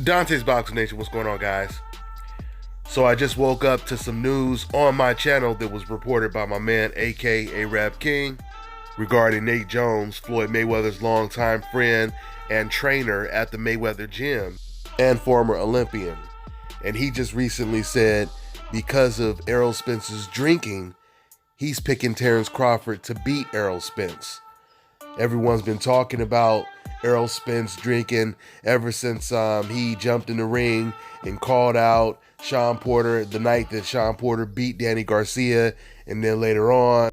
Dante's Boxing Nation, what's going on, guys? So I just woke up to some news on my channel that was reported by my man Arab King regarding Nate Jones, Floyd Mayweather's longtime friend and trainer at the Mayweather gym and former Olympian. And he just recently said because of Errol Spence's drinking, he's picking Terence Crawford to beat Errol Spence. Everyone's been talking about Errol Spence drinking ever since he jumped in the ring and called out Sean Porter the night that Sean Porter beat Danny Garcia, and then later on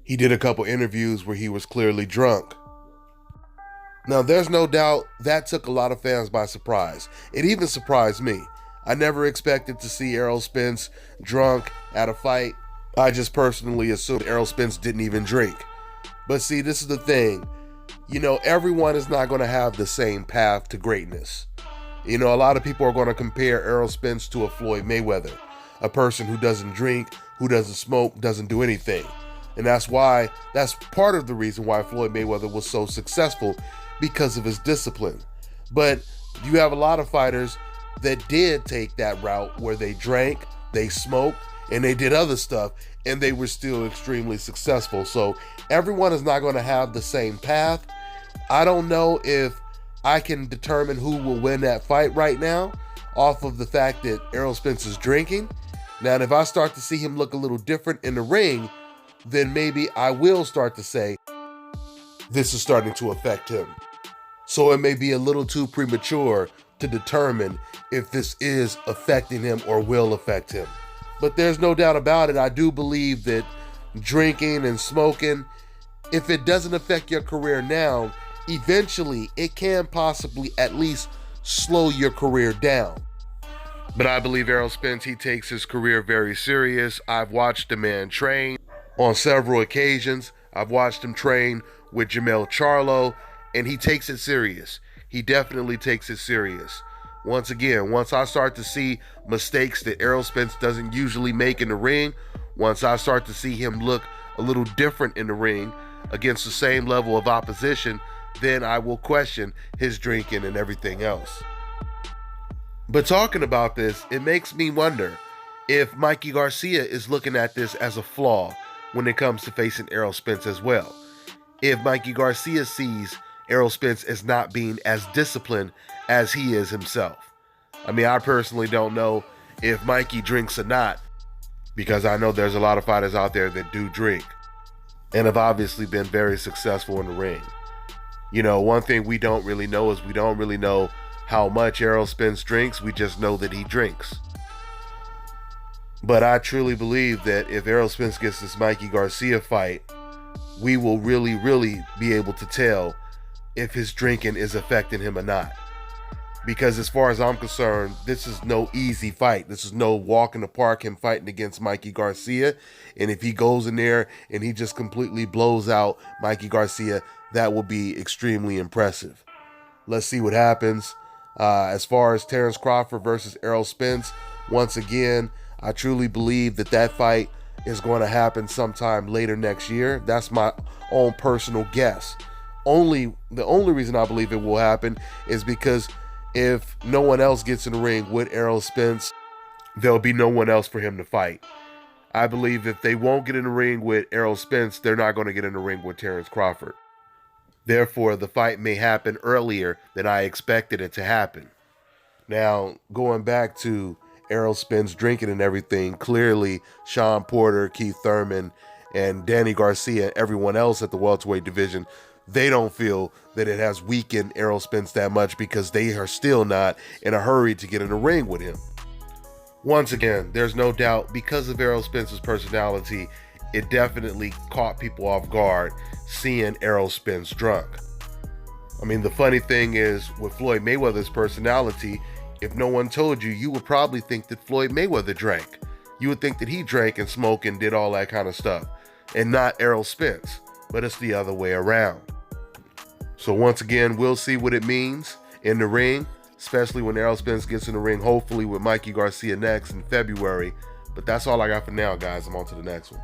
he did a couple interviews where he was clearly drunk. Now there's no doubt that took a lot of fans by surprise. It even surprised me. I never expected to see Errol Spence drunk at a fight. I just personally assumed Errol Spence didn't even drink. But see, this is the thing. You know, everyone is not going to have the same path to greatness. You know, a lot of people are going to compare Errol Spence to a Floyd Mayweather, a person who doesn't drink, who doesn't smoke, doesn't do anything. And that's part of the reason why Floyd Mayweather was so successful, because of his discipline. But you have a lot of fighters that did take that route where they drank, they smoked, and they did other stuff, and they were still extremely successful. So everyone is not going to have the same path. I don't know if I can determine who will win that fight right now off of the fact that Errol Spence is drinking. Now, if I start to see him look a little different in the ring, then maybe I will start to say this is starting to affect him. So it may be a little too premature to determine if this is affecting him or will affect him. But there's no doubt about it. I do believe that drinking and smoking, if it doesn't affect your career now, eventually it can possibly at least slow your career down. But I believe Errol Spence, he takes his career very serious. I've watched the man train on several occasions. I've watched him train with Jamel Charlo, and he takes it serious. He definitely takes it serious. Once again, once I start to see mistakes that Errol Spence doesn't usually make in the ring, once I start to see him look a little different in the ring against the same level of opposition, then I will question his drinking and everything else. But talking about this, it makes me wonder if Mikey Garcia is looking at this as a flaw when it comes to facing Errol Spence as well. If Mikey Garcia sees Errol Spence as not being as disciplined as he is himself. I mean, I personally don't know if Mikey drinks or not, because I know there's a lot of fighters out there that do drink and have obviously been very successful in the ring. You know, one thing we don't really know is we don't really know how much Errol Spence drinks. We just know that he drinks. But I truly believe that if Errol Spence gets this Mikey Garcia fight, we will really be able to tell if his drinking is affecting him or not. Because as far as I'm concerned, this is no easy fight. This is no walk in the park, him fighting against Mikey Garcia. And if he goes in there and he just completely blows out Mikey Garcia, that will be extremely impressive. Let's see what happens. As far as Terence Crawford versus Errol Spence, once again, I truly believe that that fight is going to happen sometime later next year. That's my own personal guess. The only reason I believe it will happen is because if no one else gets in the ring with Errol Spence, there'll be no one else for him to fight. I believe if they won't get in the ring with Errol Spence, they're not going to get in the ring with Terence Crawford. Therefore, the fight may happen earlier than I expected it to happen. Now, going back to Errol Spence drinking and everything, clearly Sean Porter, Keith Thurman, and Danny Garcia, and everyone else at the welterweight division, they don't feel that it has weakened Errol Spence that much, because they are still not in a hurry to get in the ring with him. Once again, there's no doubt, because of Errol Spence's personality, it definitely caught people off guard seeing Errol Spence drunk. I mean, the funny thing is, with Floyd Mayweather's personality, if no one told you, you would probably think that Floyd Mayweather drank. You would think that he drank and smoked and did all that kind of stuff, and not Errol Spence. But it's the other way around. So once again, we'll see what it means in the ring, especially when Errol Spence gets in the ring, hopefully with Mikey Garcia next in February. But that's all I got for now, guys. I'm on to the next one.